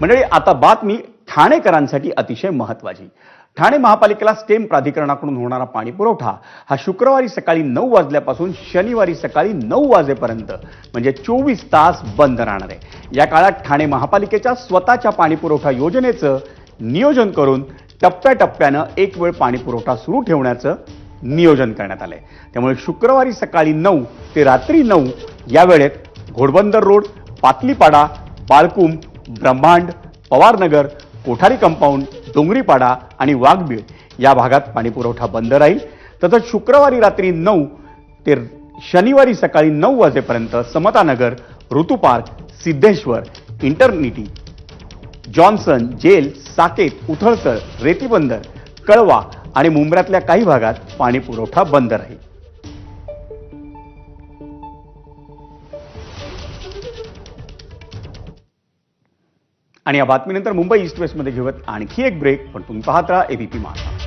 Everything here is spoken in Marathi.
मंडळी, आता बातमी ठाणेकरांसाठी अतिशय महत्त्वाची. ठाणे महापालिकेला स्टेम प्राधिकरणाकडून होणारा पाणी पुरवठा हा शुक्रवारी सकाळी 9 वाजल्यापासून शनिवारी सकाळी 9 वाजेपर्यंत म्हणजे 24 तास बंद राहणार आहे. या काळात ठाणे महापालिकेच्या स्वतःच्या पाणी पुरवठा योजनेचं नियोजन करून टप्प्याटप्प्यानं एक वेळ पाणी पुरवठा सुरू ठेवण्याचं नियोजन करण्यात आलंय. त्यामुळे शुक्रवारी सकाळी 9 ते रात्री 9 या वेळेत घोडबंदर रोड, पातलीपाडा, बाळकुम, ब्रह्मांड, पवारनगर, कोठारी कंपाऊंड, डोंगरीपाडा आणि वाघबीळ या भागात पाणी पुरवठा बंद राहील. तसंच शुक्रवारी रात्री 9 ते शनिवारी सकाळी 9 वाजेपर्यंत Samtanagar, Ritu Park, Siddheshwar, Eternity, Johnson, Jail, Saket, Uthalsar, Retibunder, Kalwa आणि मुंब्र्यातल्या काही भागात पाणी पुरवठा बंद राहील. आणि या बातमीनंतर मुंबई ईस्ट वेस्टमध्ये घेऊयात आणखी एक ब्रेक, पण तुम्ही पाहत राहा एबीपी माझा.